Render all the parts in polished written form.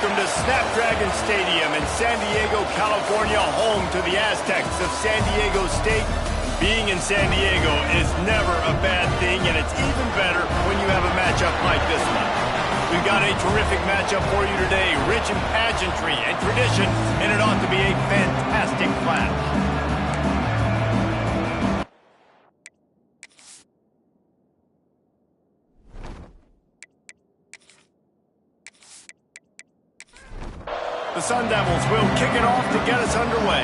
welcome to Snapdragon Stadium in San Diego, California, home to the Aztecs of San Diego State. Being in San Diego is never a bad thing, and it's even better when you have a matchup like this one. We've got a terrific matchup for you today, rich in pageantry and tradition, and it ought to be a fantastic clash. The Sun Devils will kick it off to get us underway.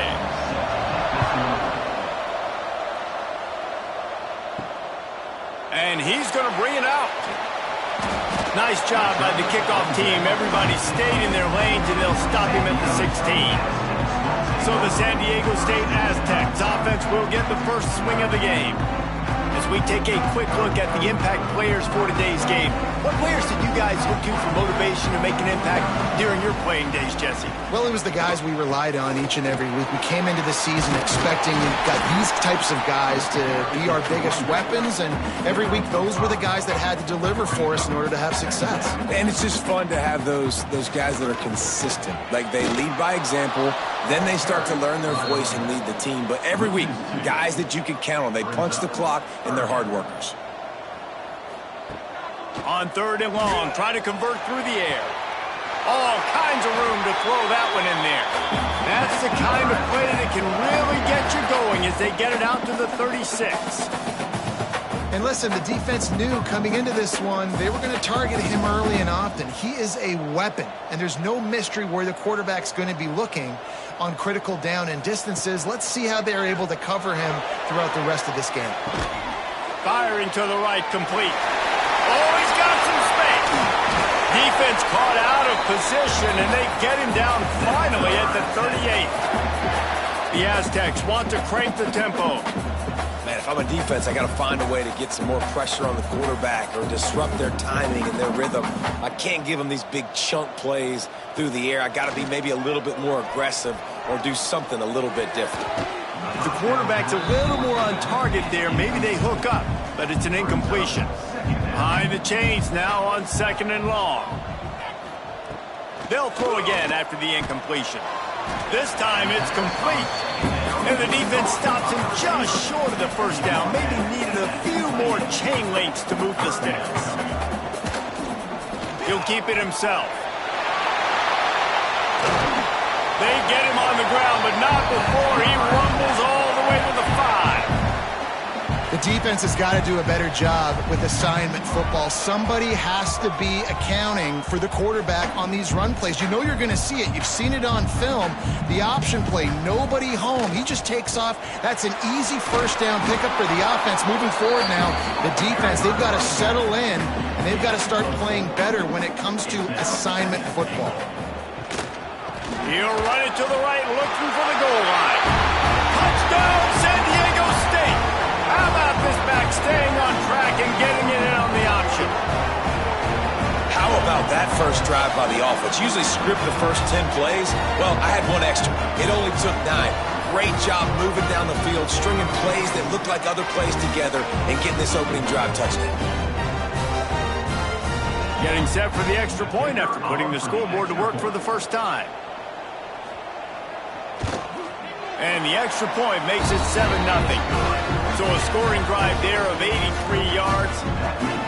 And he's going to bring it out. Nice job by the kickoff team. Everybody stayed in their lanes, and they'll stop him at the 16. So the San Diego State Aztecs offense will get the first swing of the game. As we take a quick look at the impact players for today's game, what players did you guys look to for motivation to make an impact during your playing days, Jesse? Well, it was the guys we relied on each and every week. We came into the season expecting we've got these types of guys to be our biggest weapons, and every week those were the guys that had to deliver for us in order to have success. And it's just fun to have those guys that are consistent. Like, they lead by example, then they start to learn their voice and lead the team. But every week, guys that you can count on. They punch the clock, and they're hard workers. On 3rd and long, try to convert through the air. All kinds of room to throw that one in there. That's the kind of play that can really get you going as they get it out to the 36. And listen, the defense knew coming into this one, they were going to target him early and often. He is a weapon, and there's no mystery where the quarterback's going to be looking on critical down and distances. Let's see how they're able to cover him throughout the rest of this game. Firing to the right, complete. Oh, he's got some space. Defense caught out of position, and they get him down finally at the 38. The Aztecs want to crank the tempo. Man, if I'm a defense, I got to find a way to get some more pressure on the quarterback or disrupt their timing and their rhythm. I can't give them these big chunk plays through the air. I got to be maybe a little bit more aggressive or do something a little bit different. If the quarterback's a little more on target there, maybe they hook up, but it's an incompletion. Behind the chains now on 2nd and long. They'll throw again after the incompletion. This time it's complete. And the defense stops him just short of the first down. Maybe needed a few more chain links to move the sticks. He'll keep it himself. They get him on the ground, but not before he rumbles all the way to the 5. The defense has got to do a better job with assignment football. Somebody has to be accounting for the quarterback on these run plays. You know you're going to see it. You've seen it on film. The option play, nobody home. He just takes off. That's an easy first down pickup for the offense. Moving forward now, the defense, they've got to settle in, and they've got to start playing better when it comes to assignment football. He'll run it to the right, looking for the goal line. Touchdown, San Diego State! How about this back staying on track and getting it in on the option? How about that first drive by the offense? Usually script the first 10 plays. Well, I had one extra. It only took 9. Great job moving down the field, stringing plays that look like other plays together, and getting this opening drive touchdown. Getting set for the extra point after putting the scoreboard to work for the first time. And the extra point makes it 7-0. So a scoring drive there of 83 yards.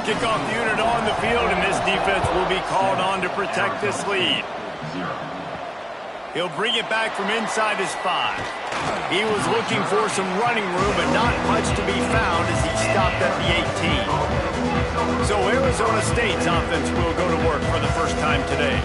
Kickoff unit on the field, and this defense will be called on to protect this lead. He'll bring it back from inside his 5. He was looking for some running room, but not much to be found as he stopped at the 18. So Arizona State's offense will go to work for the first time today.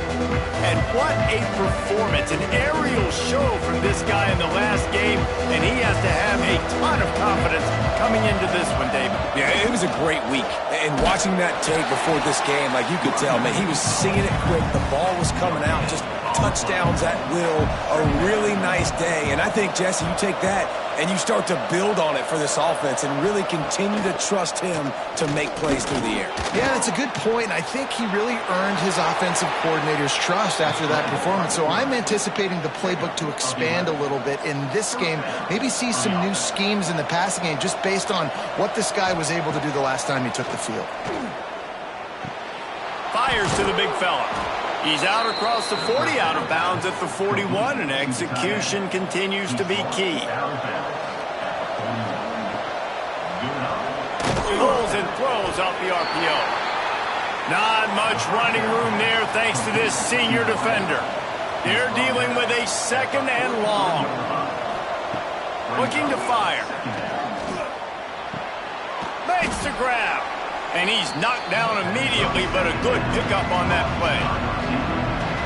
And what a performance, an aerial show from this guy in the last game, and he has to have a ton of confidence coming into this one, David. Yeah, it was a great week. And watching that tape before this game, like you could tell, man, he was singing it quick. The ball was coming out, just touchdowns at will. A really nice day. And I think, Jesse, you take that and you start to build on it for this offense and really continue to trust him to make plays through the air. Yeah, that's a good point. I think he really earned his offensive coordinator's trust after that performance. So I'm anticipating the playbook to expand a little bit in this game. Maybe see some new schemes in the passing game just based on what this guy was able to do the last time he took the field. Fires to the big fella. He's out across the 40, out of bounds at the 41, and execution continues to be key. Pulls and throws off the RPO. Not much running room there thanks to this senior defender. They're dealing with a second and long. Looking to fire. Makes the grab. And he's knocked down immediately, but a good pickup on that play.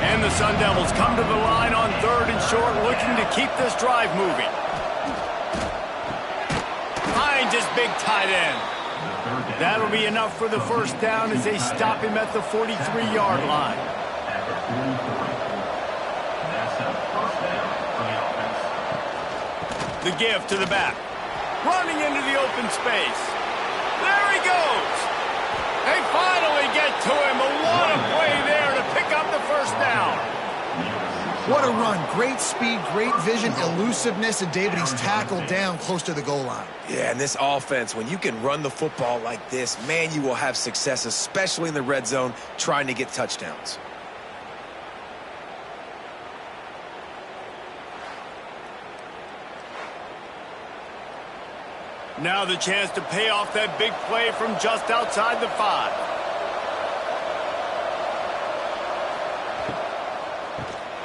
And the Sun Devils come to the line on 3rd and short, looking to keep this drive moving. Finds his big tight end. That'll be enough for the first down as they stop him at the 43-yard line. The give to the back. Running into the open space. There he goes. They finally get to him. But what a play there to pick up the first down. What a run. Great speed, great vision, elusiveness, and David, he's tackled down close to the goal line. Yeah, and this offense, when you can run the football like this, man, you will have success, especially in the red zone, trying to get touchdowns. Now the chance to pay off that big play from just outside the 5.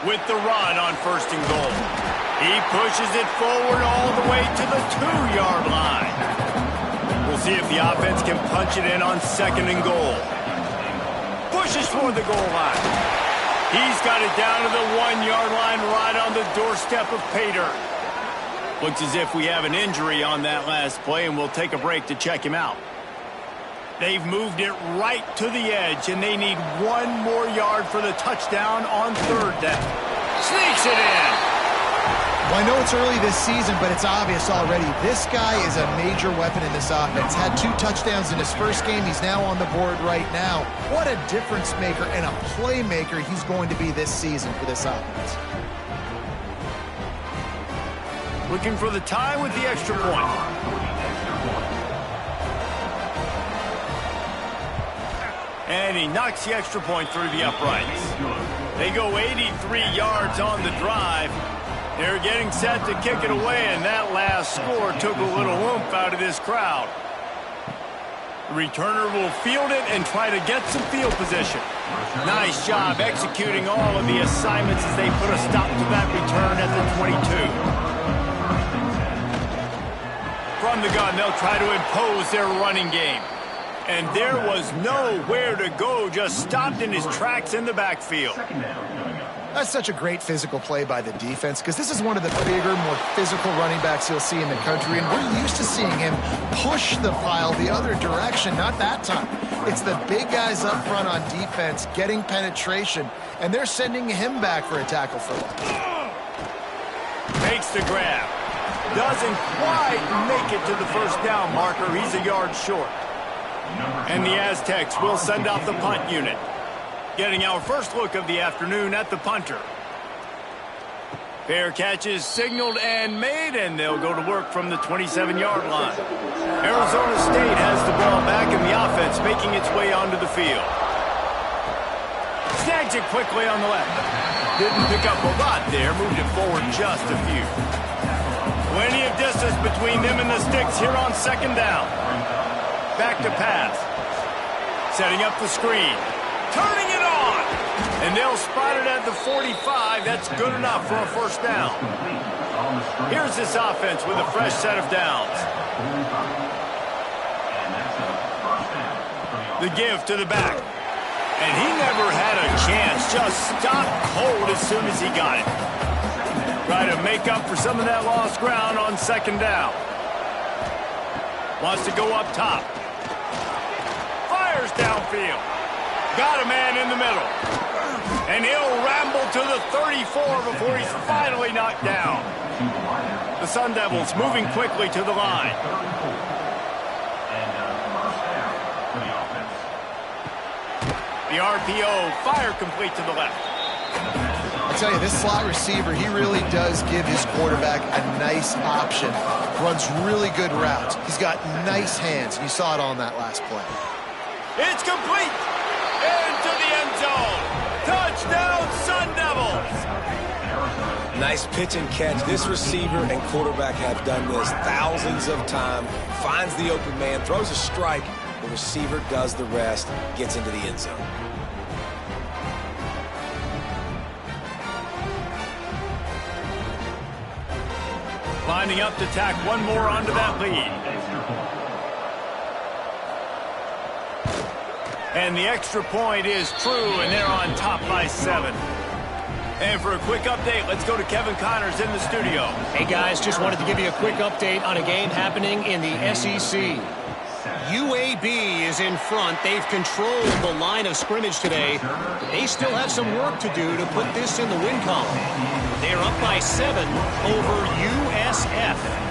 With the run on 1st and goal. He pushes it forward all the way to the 2-yard line. We'll see if the offense can punch it in on 2nd and goal. Pushes toward the goal line. He's got it down to the 1-yard line right on the doorstep of pay dirt. Looks as if we have an injury on that last play, and we'll take a break to check him out. They've moved it right to the edge, and they need 1 more yard for the touchdown on 3rd down. Sneaks it in. Well, I know it's early this season, but it's obvious already. This guy is a major weapon in this offense. Had 2 touchdowns in his first game. He's now on the board right now. What a difference maker and a playmaker he's going to be this season for this offense. Looking for the tie with the extra point. And he knocks the extra point through the uprights. They go 83 yards on the drive. They're getting set to kick it away, and that last score took a little oomph out of this crowd. The returner will field it and try to get some field position. Nice job executing all of the assignments as they put a stop to that return at the 22. From the gun, they'll try to impose their running game. And there was nowhere to go, just stopped in his tracks in the backfield. That's such a great physical play by the defense, because this is one of the bigger, more physical running backs you'll see in the country, and we're used to seeing him push the file the other direction. Not that time. It's the big guys up front on defense getting penetration, and they're sending him back for a tackle for loss. Makes the grab. Doesn't quite make it to the first down marker. He's a yard short. And the Aztecs will send out the punt unit. Getting our first look of the afternoon at the punter. Fair catch is signaled and made, and they'll go to work from the 27-yard line. Arizona State has the ball back, and the offense making its way onto the field. Snags it quickly on the left. Didn't pick up a lot there, moved it forward just a few. Plenty of distance between them and the sticks here on 2nd down. Back to pass. Setting up the screen. Turning it on. And they'll spot it at the 45. That's good enough for a first down. Here's this offense with a fresh set of downs. The give to the back. And he never had a chance. Just stopped cold as soon as he got it. Try to make up for some of that lost ground on 2nd down. Wants to go up top. Fires downfield. Got a man in the middle. And he'll ramble to the 34 before he's finally knocked down. The Sun Devils moving quickly to the line. The RPO, fire complete to the left. I tell you, this slot receiver, he really does give his quarterback a nice option. Runs really good routes. He's got nice hands. You saw it on that last play. It's complete. Into the end zone. Touchdown, Sun Devils! Nice pitch and catch. This receiver and quarterback have done this thousands of times. Finds the open man, throws a strike. The receiver does the rest, gets into the end zone. Lining up to tack one more onto that lead. And the extra point is true, and they're on top by 7. And for a quick update, let's go to Kevin Connors in the studio. Hey, guys, just wanted to give you a quick update on a game happening in the SEC. UAB is in front. They've controlled the line of scrimmage today. They still have some work to do to put this in the win column. They're up by 7 over USF.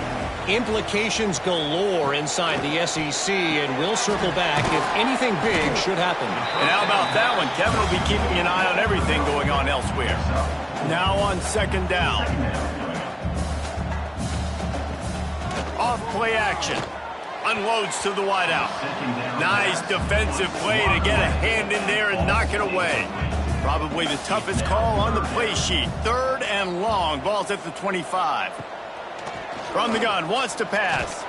Implications galore inside the SEC, and we'll circle back if anything big should happen. And how about that one? Kevin will be keeping an eye on everything going on elsewhere. Now on second down. Off play action. Unloads to the wideout. Nice defensive play to get a hand in there and knock it away. Probably the toughest call on the play sheet. 3rd and long. Ball's at the 25. From the gun, wants to pass.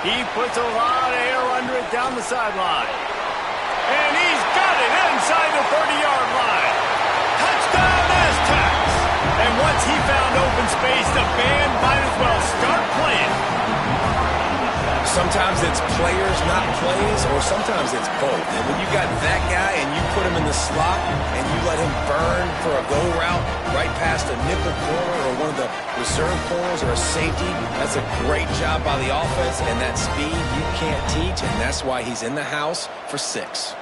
He puts a lot of air under it down the sideline. And he's got it inside the 30-yard line. Touchdown, Aztecs! And once he found open space, the band might as well start playing. Sometimes it's players, not plays, or sometimes it's both. And when you got that guy and you put him in the slot and you let him burn for a go route right past a nickel corner or one of the reserve corners or a safety, that's a great job by the offense, and that speed you can't teach, and that's why he's in the house for 6.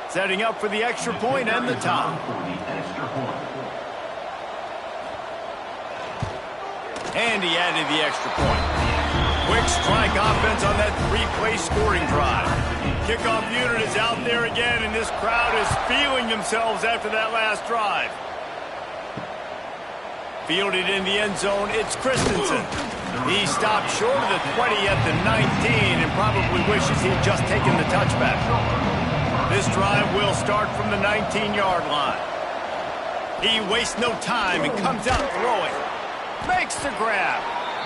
Setting up for the extra point and the top. And he added the extra point. Quick strike offense on that 3-play scoring drive. Kickoff unit is out there again, and this crowd is feeling themselves after that last drive. Fielded in the end zone, it's Christensen. He stopped short of the 20 at the 19 and probably wishes he'd just taken the touchback. This drive will start from the 19-yard line. He wastes no time and comes out throwing. Makes the grab.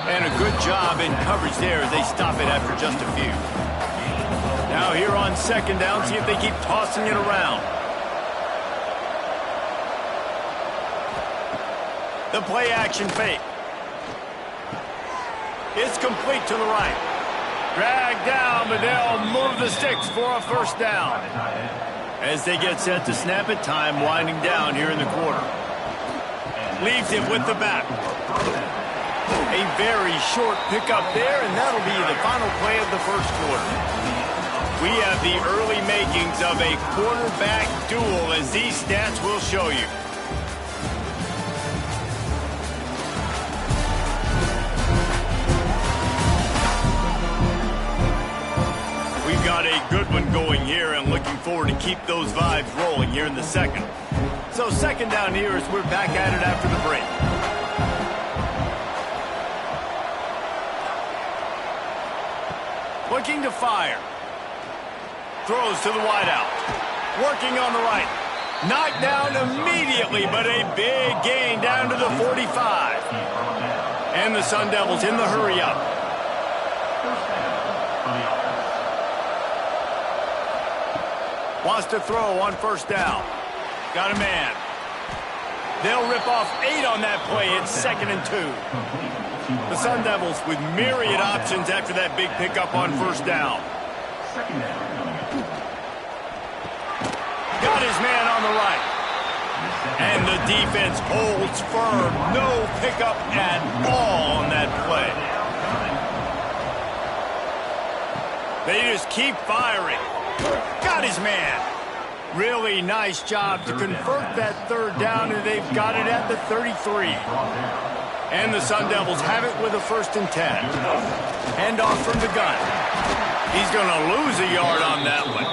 And a good job in coverage there as they stop it after just a few. Now here on second down, see if they keep tossing it around. The play action fake. It's complete to the right. Dragged down, but they'll move the sticks for a first down. As they get set to snap it, time winding down here in the quarter. Leaves it with the back. A very short pickup there, and that'll be the final play of the first quarter. We have the early makings of a quarterback duel, as these stats will show you. We've got a good one going here, and looking forward to keep those vibes rolling here in the second. So second down here as we're back at it after the break. Looking to fire. Throws to the wideout. Working on the right. Knocked down immediately, but a big gain down to the 45. And the Sun Devils in the hurry-up. Wants to throw on first down. Got a man. They'll rip off 8 on that play. It's 2nd and 2. The Sun Devils with myriad options after that big pickup on first down. Got his man on the right. And the defense holds firm. No pickup at all on that play. They just keep firing. Got his man. Really nice job to convert that third down, and they've got it at the 33. And the Sun Devils have it with a 1st and 10. Handoff from the gun. He's going to lose a yard on that one.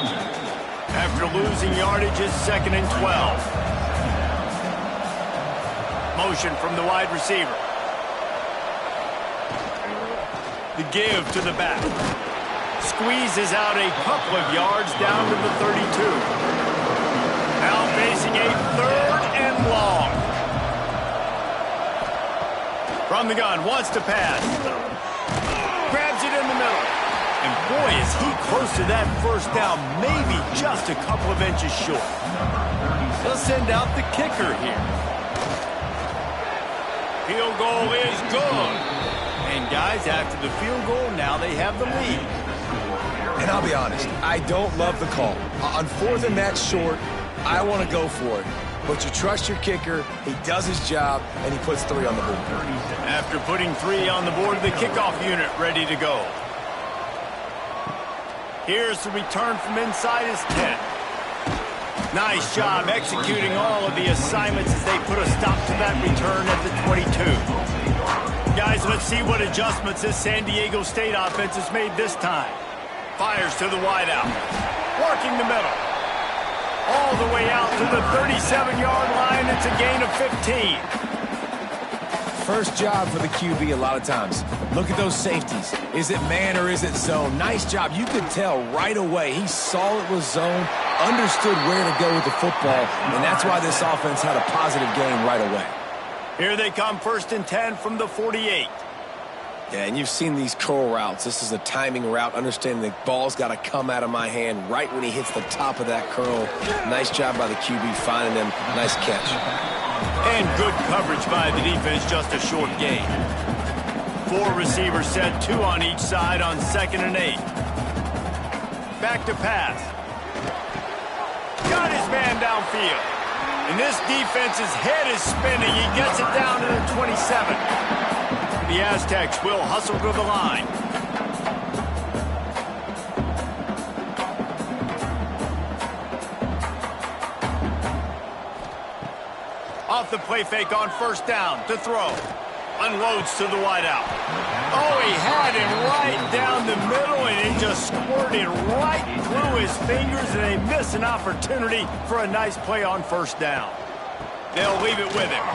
After losing yardage, it's 2nd and 12. Motion from the wide receiver. The give to the back. Squeezes out a couple of yards down to the 32. Now facing a 3rd and long. From the gun, wants to pass. Grabs it in the middle. And boy, is he close to that first down, maybe just a couple of inches short. They'll send out the kicker here. Field goal is good. And guys, after the field goal, now they have the lead. And I'll be honest, I don't love the call. On 4th and that short, I want to go for it. But you trust your kicker, he does his job, and he puts 3 on the board. After putting 3 on the board, the kickoff unit ready to go. Here's the return from inside his 10. Nice job executing all of the assignments as they put a stop to that return at the 22. Guys, let's see what adjustments this San Diego State offense has made this time. Fires to the wideout. Working the middle. All the way out to the 37-yard line. It's a gain of 15. First job for the QB a lot of times. Look at those safeties. Is it man or is it zone? Nice job. You could tell right away. He saw it was zone, understood where to go with the football, and that's why this offense had a positive game right away. Here they come, 1st and 10 from the 48. Yeah, and you've seen these curl routes. This is a timing route, understanding the ball's got to come out of my hand right when he hits the top of that curl. Nice job by the QB finding him. Nice catch. And good coverage by the defense, just a short gain. 4 receivers set, 2 on each side on 2nd and 8. Back to pass. Got his man downfield. And this defense's head is spinning. He gets it down to the 27. The Aztecs will hustle to the line. Off the play fake on 1st down to throw. Unloads to the wideout. Oh, he had it right down the middle, and it just squirted right through his fingers, and they miss an opportunity for a nice play on 1st down. They'll leave it with him.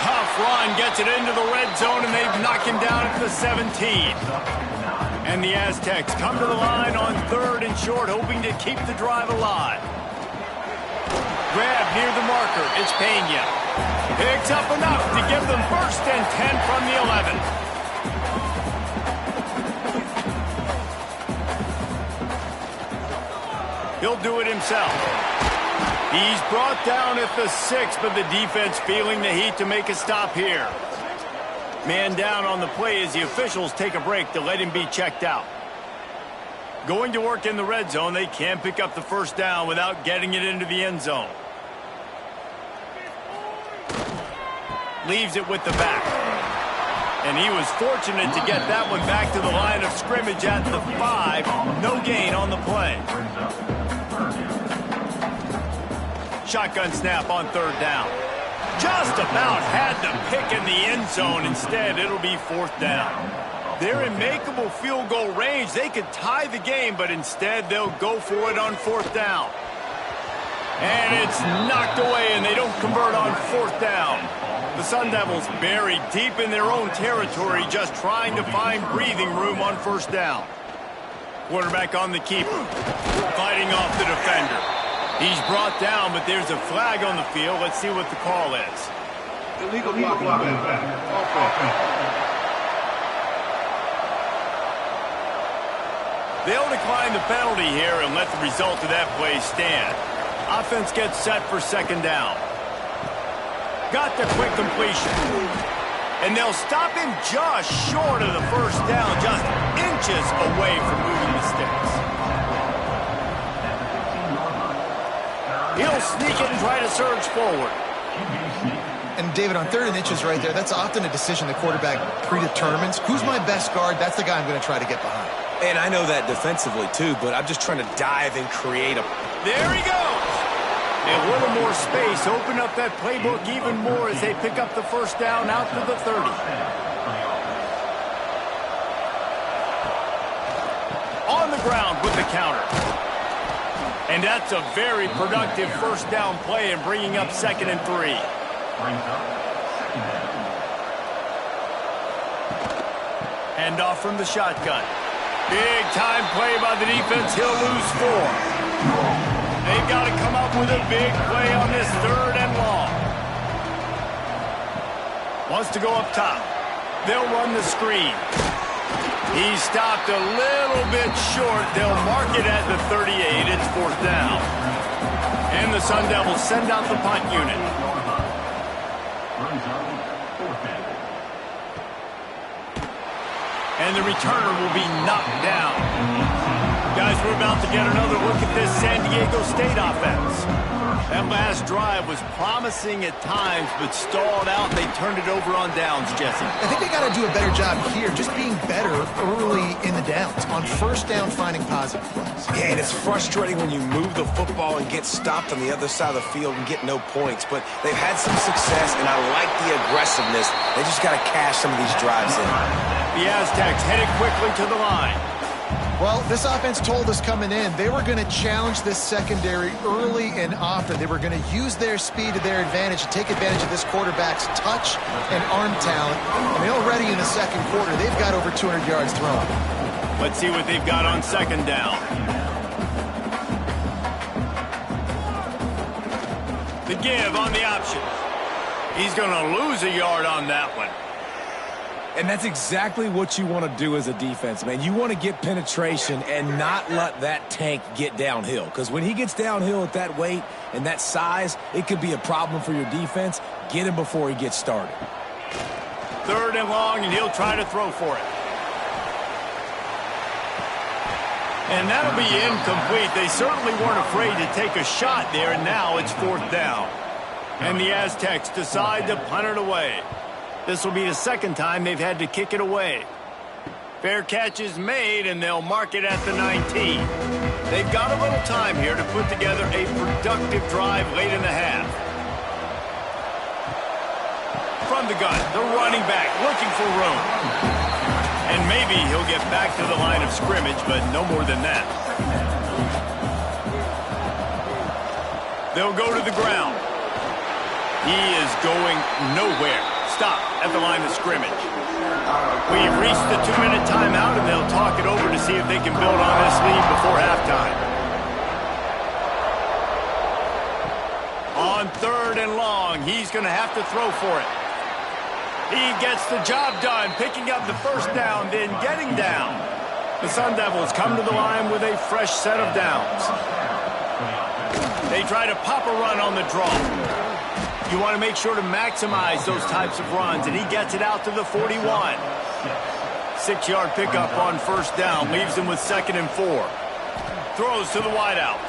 Tough run, gets it into the red zone, and they've knocked him down at the 17. And the Aztecs come to the line on 3rd and short, hoping to keep the drive alive. Grab near the marker, it's Pena. Picks up enough to give them 1st and 10 from the 11. He'll do it himself. He's brought down at the 6, but the defense feeling the heat to make a stop here. Man down on the play as the officials take a break to let him be checked out. Going to work in the red zone, they can't pick up the 1st down without getting it into the end zone. Leaves it with the back. And he was fortunate to get that one back to the line of scrimmage at the 5. No gain on the play. Shotgun snap on 3rd down. Just about had the pick in the end zone. Instead, it'll be 4th down. They're in makeable field goal range. They could tie the game, but instead they'll go for it on 4th down. And it's knocked away, and they don't convert on 4th down. The Sun Devils buried deep in their own territory, just trying to find breathing room on 1st down. Quarterback on the keeper, fighting off the defender. He's brought down, but there's a flag on the field. Let's see what the call is. Illegal blocking. They'll decline the penalty here and let the result of that play stand. Offense gets set for 2nd down. Got the quick completion. And they'll stop him just short of the 1st down, just inches away from moving the sticks. He'll sneak it and try to surge forward. And David, on 3rd and inches right there, that's often a decision the quarterback predetermines. Who's my best guard? That's the guy I'm going to try to get behind. And I know that defensively, too, but I'm just trying to dive and create a... There he goes! A little more space. Open up that playbook even more as they pick up the 1st down out to the 30. On the ground with the counter. And that's a very productive 1st down play and bringing up 2nd and 3. Hand off from the shotgun. Big time play by the defense. He'll lose 4. They've got to come up with a big play on this 3rd and long. Wants to go up top. They'll run the screen. He stopped a little bit short. They'll mark it at the 38. It's 4th down. And the Sun Devils send out the punt unit. And the returner will be knocked down. Guys, we're about to get another look at this San Diego State offense. That last drive was promising at times, but stalled out. They turned it over on downs, Jesse. I think they got to do a better job here, just being better early in the downs, on 1st down, finding positive plays. Yeah, and it's frustrating when you move the football and get stopped on the other side of the field and get no points. But they've had some success, and I like the aggressiveness. They just got to cash some of these drives in. The Aztecs headed quickly to the line. Well, this offense told us coming in they were going to challenge this secondary early and often. They were going to use their speed to their advantage and take advantage of this quarterback's touch and arm talent. And already in the 2nd quarter, they've got over 200 yards thrown. Let's see what they've got on 2nd down. The give on the option. He's going to lose a yard on that one. And that's exactly what you want to do as a defense, man. You want to get penetration and not let that tank get downhill. Because when he gets downhill at that weight and that size, it could be a problem for your defense. Get him before he gets started. 3rd and long, and he'll try to throw for it. And that'll be incomplete. They certainly weren't afraid to take a shot there, and now it's 4th down. And the Aztecs decide to punt it away. This will be the 2nd time they've had to kick it away. Fair catch is made, and they'll mark it at the 19. They've got a little time here to put together a productive drive late in the half. From the gun, the running back looking for room. And maybe he'll get back to the line of scrimmage, but no more than that. They'll go to the ground. He is going nowhere. Stop at the line of scrimmage. We've reached the 2-minute timeout, and they'll talk it over to see if they can build on this lead before halftime. On 3rd and long, he's going to have to throw for it. He gets the job done, picking up the 1st down, then getting down. The Sun Devils come to the line with a fresh set of downs. They try to pop a run on the draw. You want to make sure to maximize those types of runs, and he gets it out to the 41. 6-yard pickup on 1st down, leaves him with 2nd and 4. Throws to the wideout.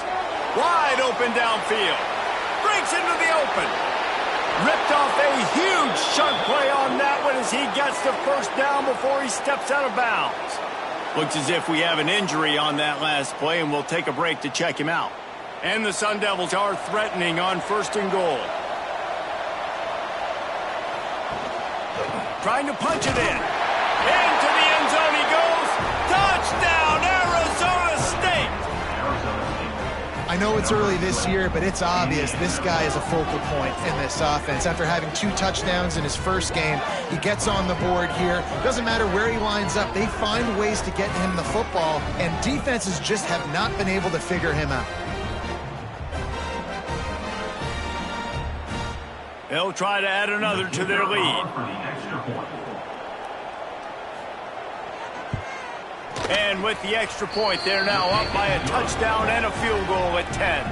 Wide open downfield. Breaks into the open. Ripped off a huge chunk play on that one as he gets the 1st down before he steps out of bounds. Looks as if we have an injury on that last play, and we'll take a break to check him out. And the Sun Devils are threatening on 1st and goal. Trying to punch it in. Into the end zone he goes. Touchdown, Arizona State! I know it's early this year, but it's obvious this guy is a focal point in this offense. After having 2 touchdowns in his 1st game, he gets on the board here. Doesn't matter where he lines up. They find ways to get him the football, and defenses just have not been able to figure him out. They'll try to add another to their lead. And with the extra point, they're now up by a touchdown and a field goal at 10.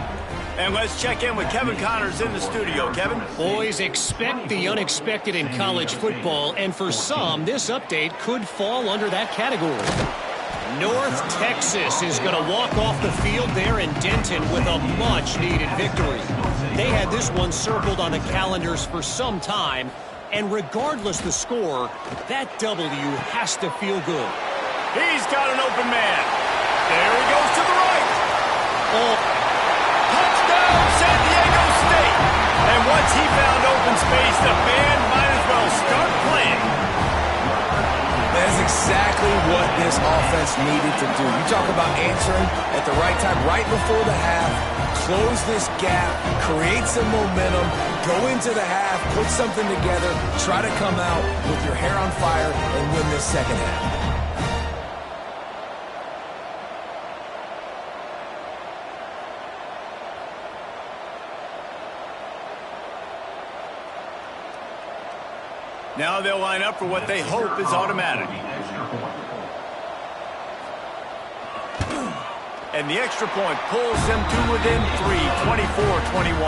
And let's check in with Kevin Connors in the studio. Kevin? Boys, expect the unexpected in college football, and for some, this update could fall under that category. North Texas is going to walk off the field there in Denton with a much-needed victory. They had this one circled on the calendars for some time, and regardless the score, that W has to feel good. He's got an open man. There he goes to the right. Oh. Touchdown, San Diego State. And once he found open space, the band might as well start playing. That is exactly what this offense needed to do. You talk about answering at the right time, right before the half, close this gap, create some momentum, go into the half, put something together, try to come out with your hair on fire and win this 2nd half. Now they'll line up for what they hope is automatic. And the extra point pulls them to within 3, 24-21.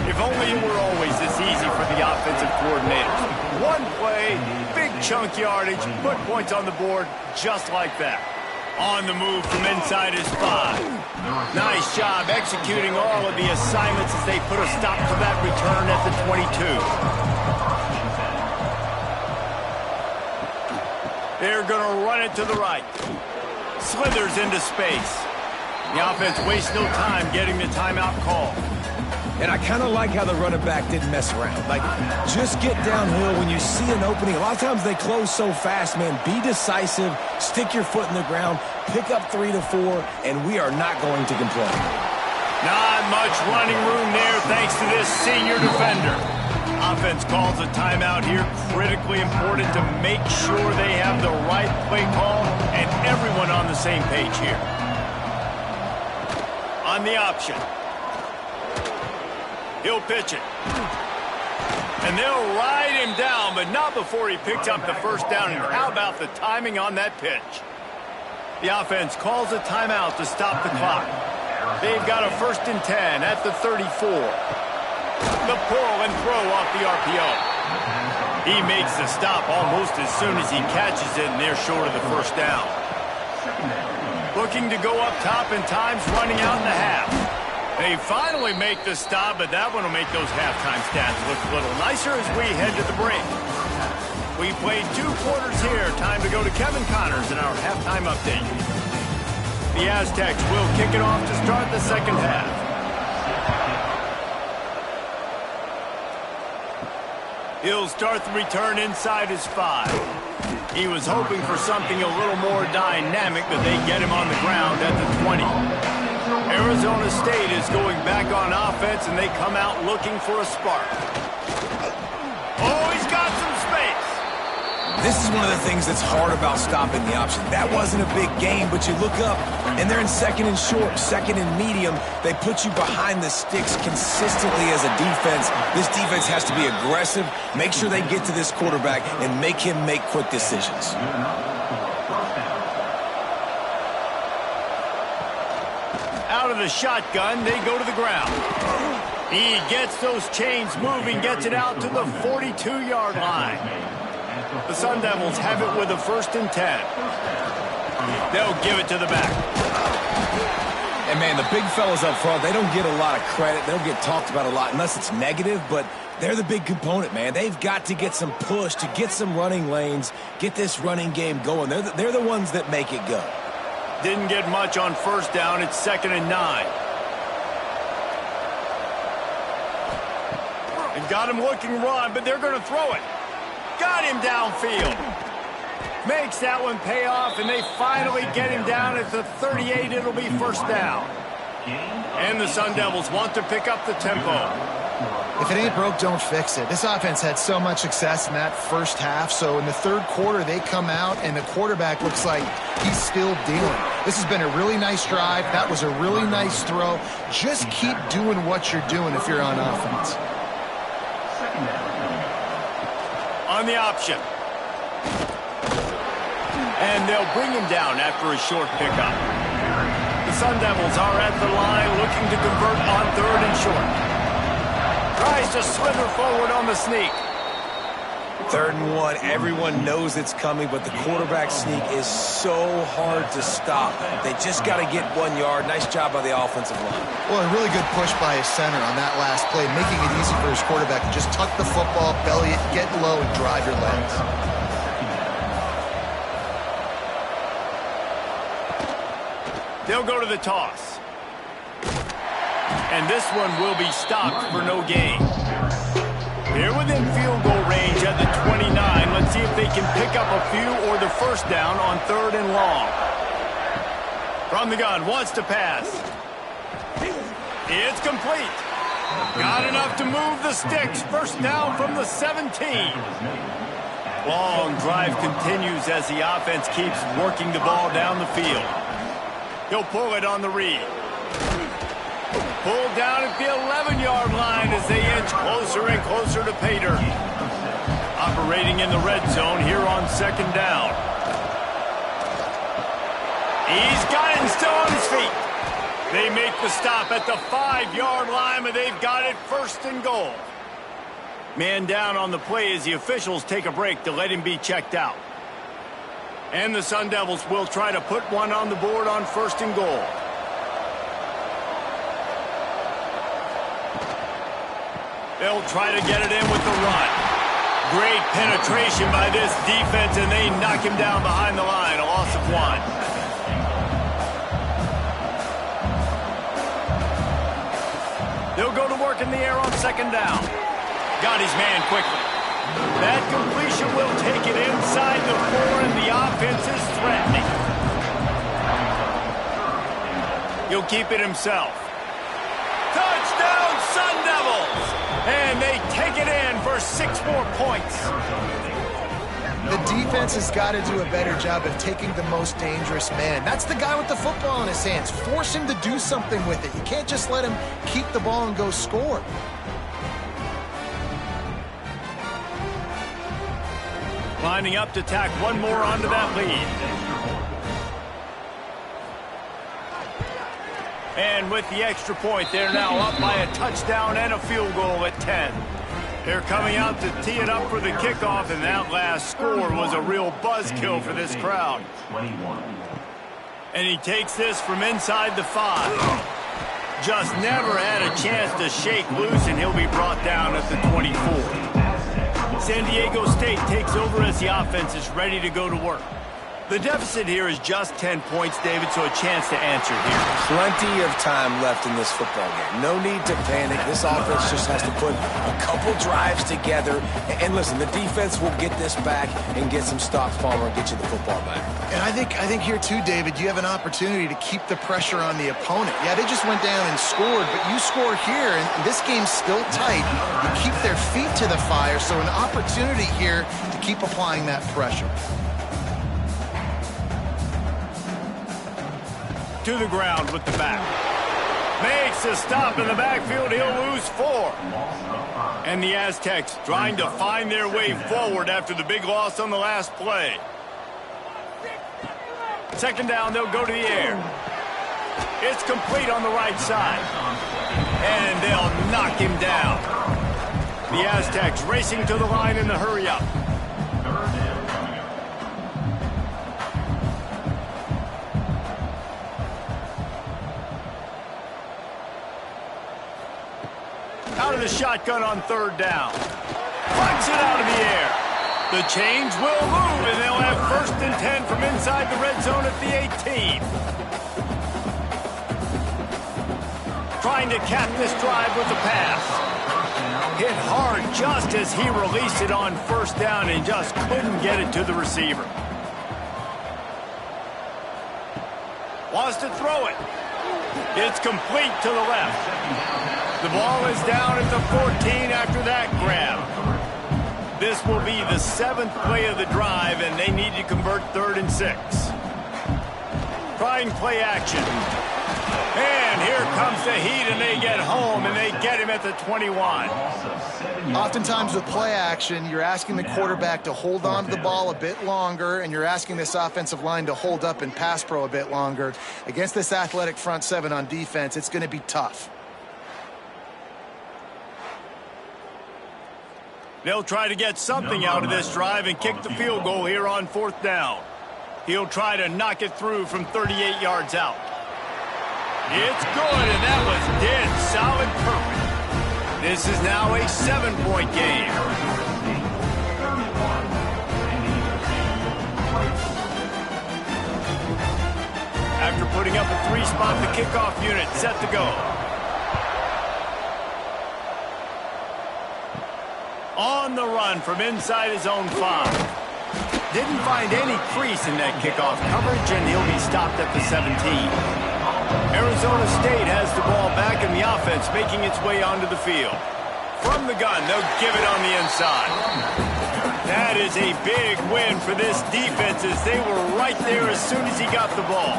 If only it were always this easy for the offensive coordinators. One play, big chunk yardage, put points on the board just like that. On the move from inside his 5. Nice job executing all of the assignments as they put a stop to that return at the 22. They're going to run it to the right. Slithers into space. The offense wastes no time getting the timeout call. And I kind of like how the running back didn't mess around. Like, just get downhill when you see an opening. A lot of times they close so fast, man. Be decisive, stick your foot in the ground, pick up 3 to 4, and we are not going to complain. Not much running room there thanks to this senior defender. Offense calls a timeout here. Critically important to make sure they have the right play call and everyone on the same page here. On the option. He'll pitch it. And they'll ride him down, but not before he picks up the first down. And how about the timing on that pitch? The offense calls a timeout to stop the clock. They've got a 1st and 10 at the 34. The pull and throw off the RPO. He makes the stop almost as soon as he catches it, and they're short of the first down. Looking to go up top, and time's running out in the half. They finally make the stop, but that one will make those halftime stats look a little nicer as we head to the break. We played 2 quarters here. Time to go to Kevin Connors in our halftime update. The Aztecs will kick it off to start the second half. He'll start the return inside his 5. He was hoping for something a little more dynamic, but they get him on the ground at the 20. Arizona State is going back on offense, and they come out looking for a spark. Oh, he's got some space. This is one of the things that's hard about stopping the option. That wasn't a big game, but you look up, and they're in 2nd and short, 2nd and medium. They put you behind the sticks consistently as a defense. This defense has to be aggressive, make sure they get to this quarterback, and make him make quick decisions. Out of the shotgun, they go to the ground. He gets those chains moving, gets it out to the 42-yard line. The Sun Devils have it with a 1st and 10. They'll give it to the back. And, man, the big fellas up front, they don't get a lot of credit. They don't get talked about a lot unless it's negative, but they're the big component, man. They've got to get some push to get some running lanes, get this running game going. They're the ones that make it go. Didn't get much on 1st down. It's 2nd and 9. And got him looking run, but they're going to throw it. Got him downfield. Makes that one pay off, and they finally get him down at the 38. It'll be 1st down. And the Sun Devils want to pick up the tempo. If it ain't broke, don't fix it. This offense had so much success in that first half, so in the 3rd quarter, they come out, and the quarterback looks like he's still dealing. This has been a really nice drive. That was a really nice throw. Just keep doing what you're doing if you're on offense. On the option. And they'll bring him down after a short pickup. The Sun Devils are at the line looking to convert on 3rd and short. Tries to slither forward on the sneak. 3rd and 1, everyone knows it's coming, but the quarterback sneak is so hard to stop. They just got to get 1 yard. Nice job by the offensive line. Well, a really good push by his center on that last play, making it easy for his quarterback to just tuck the football, belly it, get low, and drive your legs. They'll go to the toss. And this one will be stopped for no gain. They're within field goal range at the 29. Let's see if they can pick up a few or the 1st down on 3rd and long. From the gun, wants to pass. It's complete. Got enough to move the sticks. 1st down from the 17. Long drive continues as the offense keeps working the ball down the field. He'll pull it on the read. Pulled down at the 11-yard line as they inch closer and closer to pay dirt. operating in the red zone here on second down. He's got it and still on his feet. They make the stop at the 5-yard line, but they've got it first and goal. Man down on the play as the officials take a break to let him be checked out. And the Sun Devils will try to put one on the board on first and goal. They'll try to get it in with the run. Great penetration by this defense, and they knock him down behind the line. A loss of 1. They'll go to work in the air on second down. Got his man quickly. That completion will take it inside the 4, and the offense is threatening. He'll keep it himself. Touchdown, Sun Devils! And they take it in for 6 more points. The defense has got to do a better job of taking the most dangerous man. That's the guy with the football in his hands. Force him to do something with it. You can't just let him keep the ball and go score. Lining up to tack one more onto that lead. And with the extra point, they're now up by a touchdown and a field goal at 10. They're coming out to tee it up for the kickoff, and that last score was a real buzzkill for this crowd. And he takes this from inside the 5. Just never had a chance to shake loose, and he'll be brought down at the 24. San Diego State takes over as the offense is ready to go to work. The deficit here is just 10 points, David, so a chance to answer here. Plenty of time left in this football game. No need to panic. This offense just has to put a couple drives together. And listen, the defense will get this back and get some stops, Palmer, and get you the football back. And I think here too, David, you have an opportunity to keep the pressure on the opponent. Yeah, they just went down and scored, but you score here, and this game's still tight. You keep their feet to the fire, so an opportunity here to keep applying that pressure. To the ground with the back. Makes a stop in the backfield. He'll lose 4. And the Aztecs trying to find their way forward after the big loss on the last play. Second down, they'll go to the air. It's complete on the right side. And they'll knock him down. The Aztecs racing to the line in the hurry-up. Out of the shotgun on third down. Punts it out of the air. The chains will move, and they'll have first and 10 from inside the red zone at the 18. Trying to cap this drive with the pass. Hit hard just as he released it on first down and just couldn't get it to the receiver. Wants to throw it. It's complete to the left. The ball is down at the 14 after that grab. This will be the 7th play of the drive, and they need to convert 3rd and 6. Trying play action. And here comes the heat, and they get home, and they get him at the 21. Oftentimes with play action, you're asking the quarterback to hold on to the ball a bit longer, and you're asking this offensive line to hold up in pass pro a bit longer. Against this athletic front 7 on defense, it's going to be tough. They'll try to get something out of this drive and kick the field goal here on 4th down. He'll try to knock it through from 38 yards out. It's good, and that was dead solid perfect. This is now a 7-point game. After putting up a 3-spot, the kickoff unit set to go. On the run from inside his own 5. Didn't find any crease in that kickoff coverage, and he'll be stopped at the 17. Arizona State has the ball back, and the offense making its way onto the field. From the gun, they'll give it on the inside. That is a big win for this defense, as they were right there as soon as he got the ball.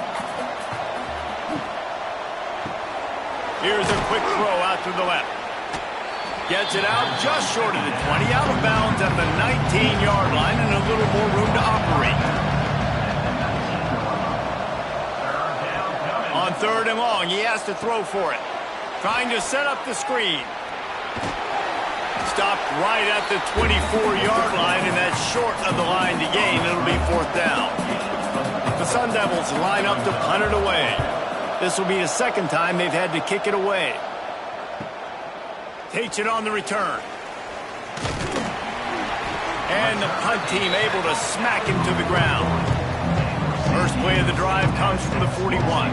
Here's a quick throw out to the left. Gets it out just short of the 20, out of bounds at the 19-yard line, and a little more room to operate. On 3rd and long, he has to throw for it. Trying to set up the screen. Stopped right at the 24-yard line, and that's short of the line to gain. It'll be 4th down. The Sun Devils line up to punt it away. This will be the 2nd time they've had to kick it away. Takes it on the return. And the punt team able to smack him to the ground. First play of the drive comes from the 41.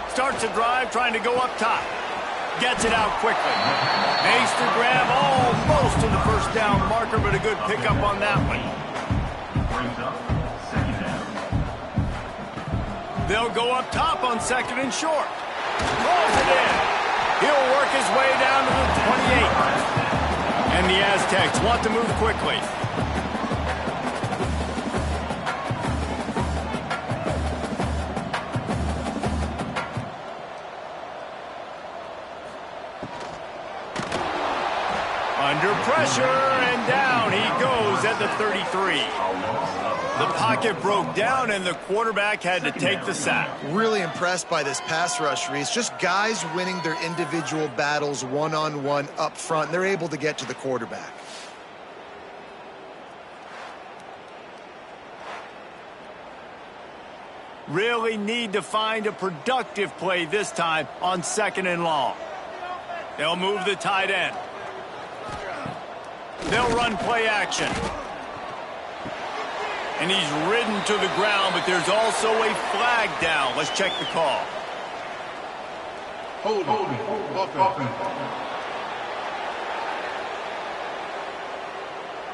Starts a drive trying to go up top. Gets it out quickly. Makes the grab almost to the 1st down marker, but a good pickup on that one. They'll go up top on 2nd and short. Throws it in. He'll work his way down to the 28. And the Aztecs want to move quickly. Under pressure, and down he goes at the 33. The pocket broke down, and the quarterback had to take the sack. Really impressed by this pass rush, Reese. Just guys winning their individual battles one-on-one up front. They're able to get to the quarterback. Really need to find a productive play this time on 2nd and long. They'll move the tight end. They'll run play action. And he's ridden to the ground, but there's also a flag down. Let's check the call. Hold.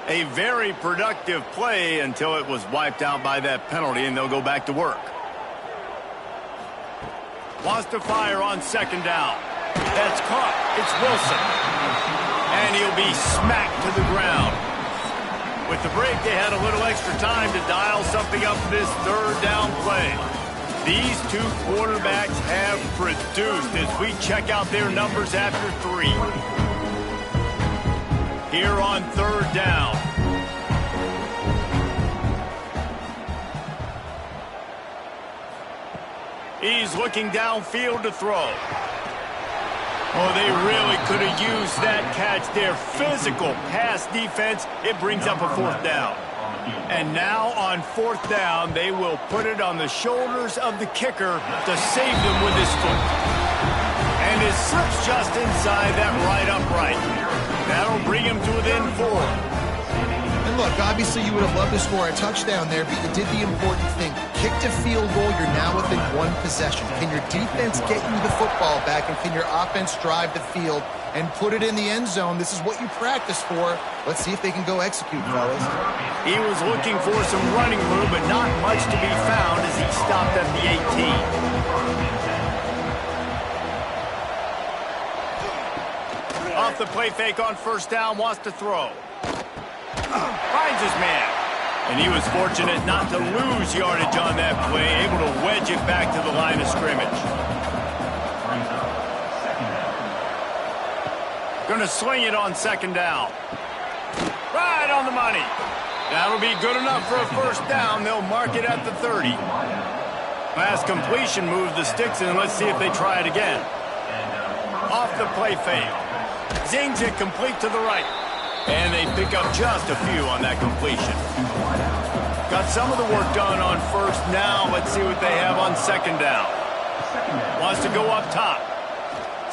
A very productive play until it was wiped out by that penalty, and they'll go back to work. Wants to fire on 2nd down. That's caught. It's Wilson. And he'll be smacked to the ground. With the break, they had a little extra time to dial something up this 3rd down play. These two quarterbacks have produced as we check out their numbers after 3. Here on 3rd down. He's looking downfield to throw. Oh, they really could have used that catch there. Physical pass defense. It brings up a 4th down. And now on 4th down, they will put it on the shoulders of the kicker to save them with his foot. And it slips just inside that right upright. That'll bring him to within 4. And look, obviously you would have loved to score a touchdown there, but you did the important thing. Kicked a field goal, you're now within 1 possession. Can your defense get you the football back, and can your offense drive the field and put it in the end zone? This is what you practice for. Let's see if they can go execute, fellas. He was looking for some running room, but not much to be found as he stopped at the 18. Off the play fake on 1st down, wants to throw. Finds his man. And he was fortunate not to lose yardage on that play, able to wedge it back to the line of scrimmage. Going to sling it on 2nd down. Right on the money. That'll be good enough for a 1st down. They'll mark it at the 30. Last completion moved the sticks in. Let's see if they try it again. Off the play fake. Zings it complete to the right. And they pick up just a few on that completion. Got some of the work done on 1st. Now let's see what they have on 2nd down. Wants to go up top.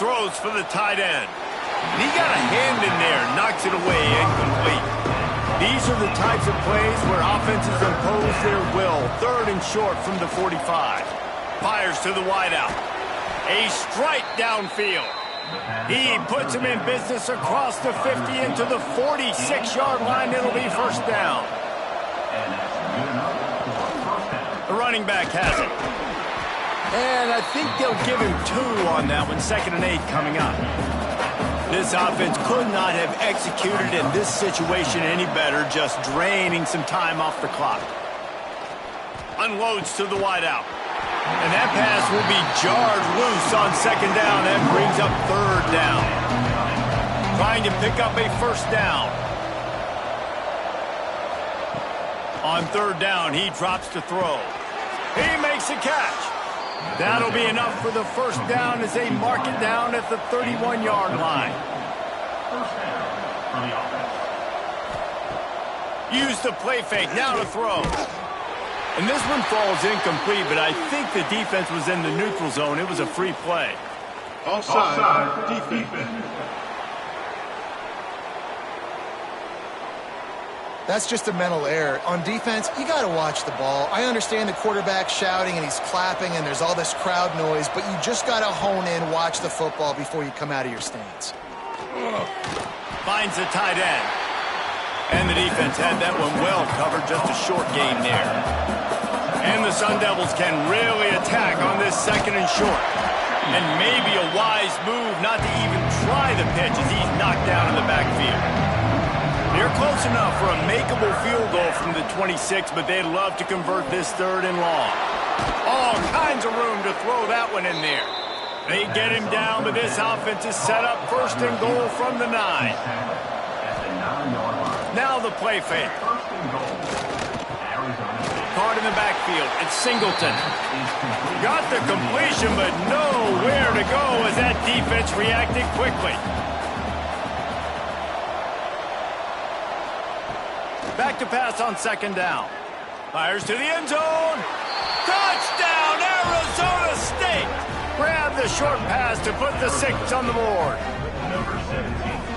Throws for the tight end. And he got a hand in there. Knocks it away. Incomplete. These are the types of plays where offenses impose their will. 3rd and short from the 45. Fires to the wideout. A strike downfield. He puts him in business across the 50 into the 46-yard line. It'll be 1st down. The running back has it. And I think they'll give him 2 on that one. 2nd and 8 coming up. This offense could not have executed in this situation any better, just draining some time off the clock. Unloads to the wideout. And that pass will be jarred loose on second down. That brings up third down. Trying to pick up a first down. On third down, he drops to throw. He makes a catch. That'll be enough for the first down as they mark it down at the 31-yard line. Use the play fake, now to throw. And this one falls incomplete, but I think the defense was in the neutral zone. It was a free play. Offside, defense. That's just a mental error. On defense, you got to watch the ball. I understand the quarterback shouting and he's clapping and there's all this crowd noise, but you just got to hone in, watch the football before you come out of your stance. Finds the tight end. And the defense had that one well covered, just a short gain there. And the Sun Devils can really attack on this second and short. And maybe a wise move not to even try the pitch as he's knocked down in the backfield. They're close enough for a makeable field goal from the 26, but they'd love to convert this third and long. All kinds of room to throw that one in there. They get him down, but this offense is set up first and goal from the 9. Now the play fake. Card in the backfield. It's Singleton. Got the completion, but nowhere to go as that defense reacted quickly. Back to pass on second down. Fires to the end zone. Touchdown, Arizona State. Grab the short pass to put the 6 on the board.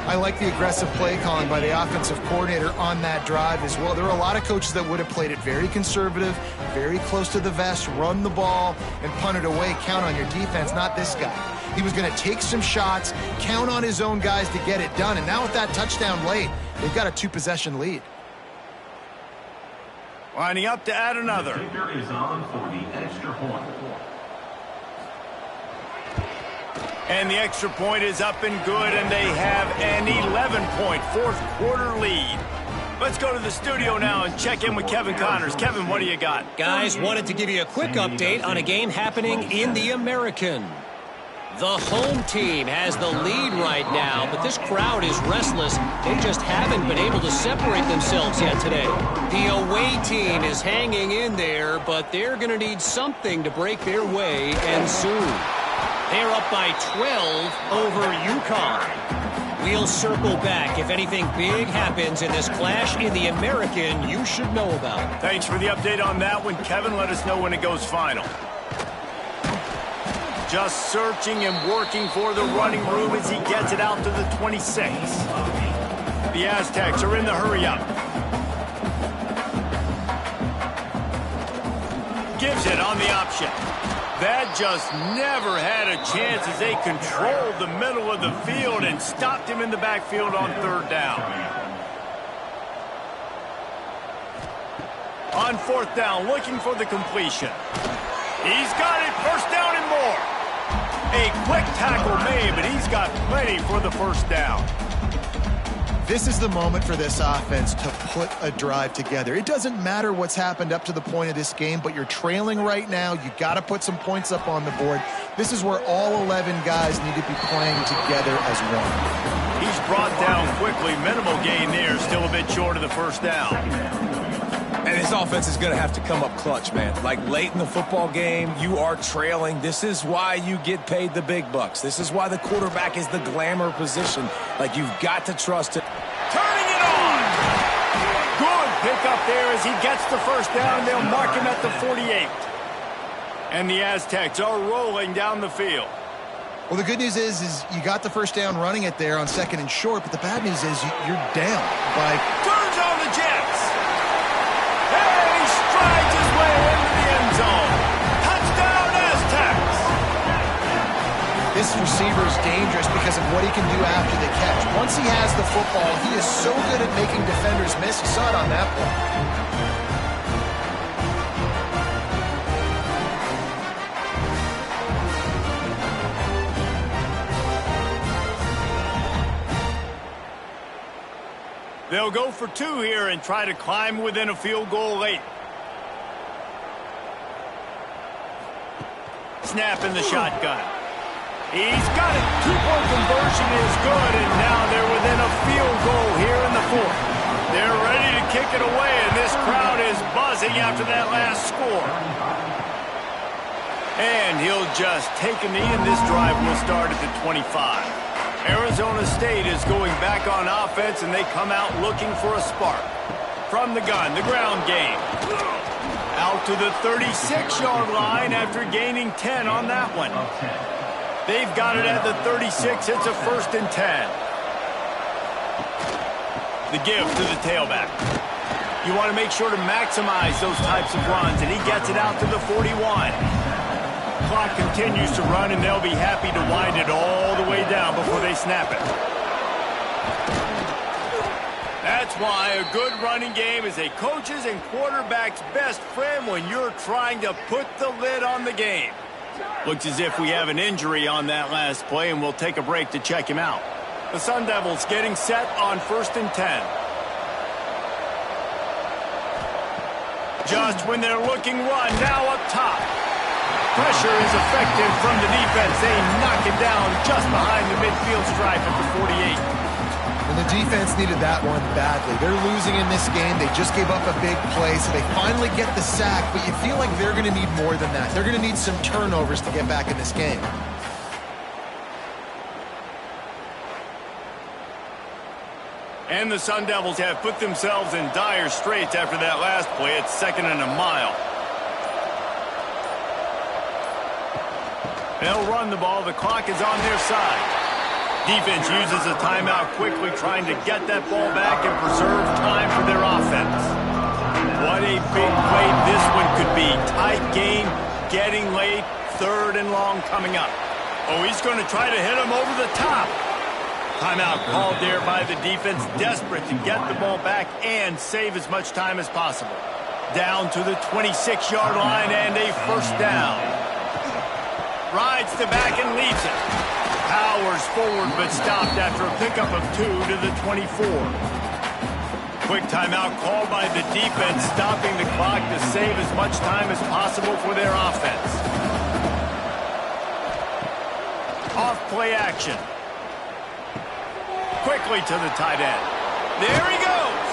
I like the aggressive play calling by the offensive coordinator on that drive as well. There are a lot of coaches that would have played it very conservative, very close to the vest, run the ball, and punt it away. Count on your defense, not this guy. He was going to take some shots, count on his own guys to get it done. And now with that touchdown late, they've got a 2-possession lead. Lining up to add another. Kicker is on for the extra point. And the extra point is up and good, and they have an 11-point fourth-quarter lead. Let's go to the studio now and check in with Kevin Connors. Kevin, what do you got? Guys, wanted to give you a quick update on a game happening in the American. The home team has the lead right now, but this crowd is restless. They just haven't been able to separate themselves yet today. The away team is hanging in there, but they're going to need something to break their way, and soon. They're up by 12 over UConn. We'll circle back if anything big happens in this clash in the American you should know about. Thanks for the update on that one, Kevin. Let us know when it goes final. Just searching and working for the running room as he gets it out to the 26. The Aztecs are in the hurry-up. Gives it on the option. That just never had a chance as they controlled the middle of the field and stopped him in the backfield on third down. On fourth down, looking for the completion. He's got it, first down and more. A quick tackle made, but he's got plenty for the first down. This is the moment for this offense to put a drive together. It doesn't matter what's happened up to the point of this game, but you're trailing right now. You got to put some points up on the board. This is where all 11 guys need to be playing together as one. He's brought down quickly. Minimal gain there, still a bit short of the first down. And this offense is going to have to come up clutch, man. Like late in the football game, you are trailing. This is why you get paid the big bucks. This is why the quarterback is the glamour position. Like, you've got to trust it. Turning it on! Good pickup there as he gets the first down. They'll mark him at the 48. And the Aztecs are rolling down the field. Well, the good news is you got the first down running it there on second and short, but the bad news is you're down by... Turns on the Jets! And he strides his way into the end zone. Touchdown, Aztecs! This receiver is dangerous because of what he can do after the catch. Once he has the football, he is so good at making defenders miss. You saw it on that play. They'll go for two here and try to climb within a field goal late. Snap in the shotgun. He's got it. Two-point conversion is good, and now they're within a field goal here in the fourth. They're ready to kick it away, and this crowd is buzzing after that last score. And he'll just take a knee, and this drive will start at the 25. Arizona State is going back on offense, and they come out looking for a spark. From the gun, the ground game. Out to the 36-yard line after gaining 10 on that one. They've got it at the 36. It's a 1st and 10. The give to the tailback. You want to make sure to maximize those types of runs, and he gets it out to the 41. Clock continues to run, and they'll be happy to wind it all the way down before they snap it. That's why a good running game is a coach's and quarterback's best friend when you're trying to put the lid on the game. Looks as if we have an injury on that last play, and we'll take a break to check him out. The Sun Devils getting set on 1st and 10. Just when they're looking run, now up top. Pressure is effective from the defense. They knock it down just behind the midfield stripe at the 48. And the defense needed that one badly. They're losing in this game. They just gave up a big play, so they finally get the sack, but you feel like they're going to need more than that. They're going to need some turnovers to get back in this game. And the Sun Devils have put themselves in dire straits after that last play. It's 2nd and a mile. They'll run the ball. The clock is on their side. Defense uses a timeout quickly, trying to get that ball back and preserve time for their offense. What a big play this one could be. Tight game, getting late, 3rd and long coming up. Oh, he's going to try to hit him over the top. Timeout called there by the defense, desperate to get the ball back and save as much time as possible. Down to the 26-yard line and a 1st down. Rides the back and leaves it. Powers forward but stopped after a pickup of 2 to the 24. Quick timeout called by the defense, stopping the clock to save as much time as possible for their offense. Off play action. Quickly to the tight end. There he goes.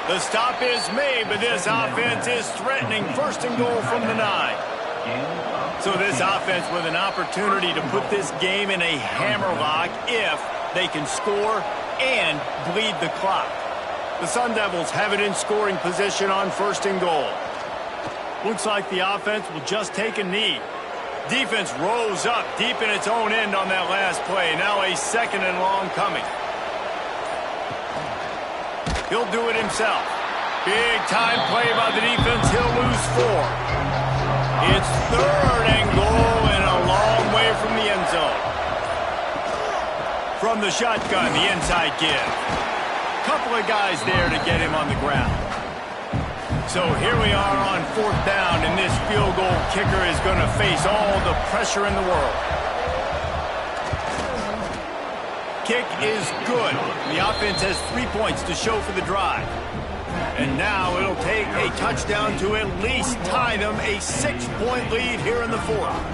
The stop is made, but this offense is threatening 1st and goal from the 9. So this offense with an opportunity to put this game in a hammerlock if they can score and bleed the clock. The Sun Devils have it in scoring position on 1st and goal. Looks like the offense will just take a knee. Defense rose up deep in its own end on that last play. Now a 2nd and long coming. He'll do it himself. Big time play by the defense. He'll lose 4. It's 3rd and goal and a long way from the end zone. From the shotgun, the inside give. Couple of guys there to get him on the ground. So here we are on 4th down, and this field goal kicker is going to face all the pressure in the world. Kick is good. The offense has 3 points to show for the drive. And now it'll take a touchdown to at least tie them a 6-point lead here in the 4th.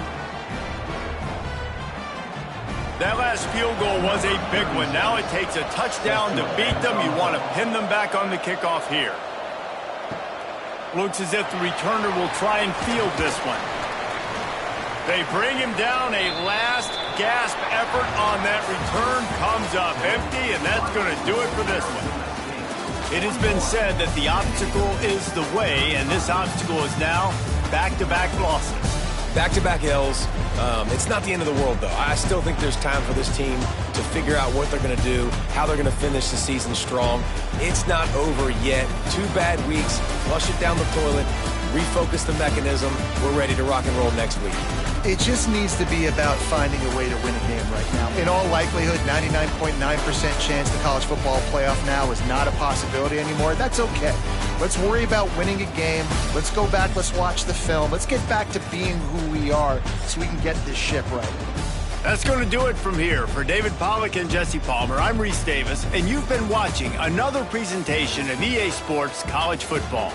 That last field goal was a big one. Now it takes a touchdown to beat them. You want to pin them back on the kickoff here. Looks as if the returner will try and field this one. They bring him down. A last gasp effort on that return comes up empty, and that's going to do it for this one. It has been said that the obstacle is the way, and this obstacle is now back-to-back losses. Back-to-back L's. It's not the end of the world, though. I still think there's time for this team to figure out what they're going to do, how they're going to finish the season strong. It's not over yet. 2 bad weeks. Flush it down the toilet. Refocus the mechanism. We're ready to rock and roll next week. It just needs to be about finding a way to win a game right now. In all likelihood, 99.9% chance the college football playoff now is not a possibility anymore. That's okay. Let's worry about winning a game. Let's go back. Let's watch the film. Let's get back to being who we are so we can get this ship right. That's going to do it from here. For David Pollack and Jesse Palmer, I'm Reese Davis, and you've been watching another presentation of EA Sports College Football.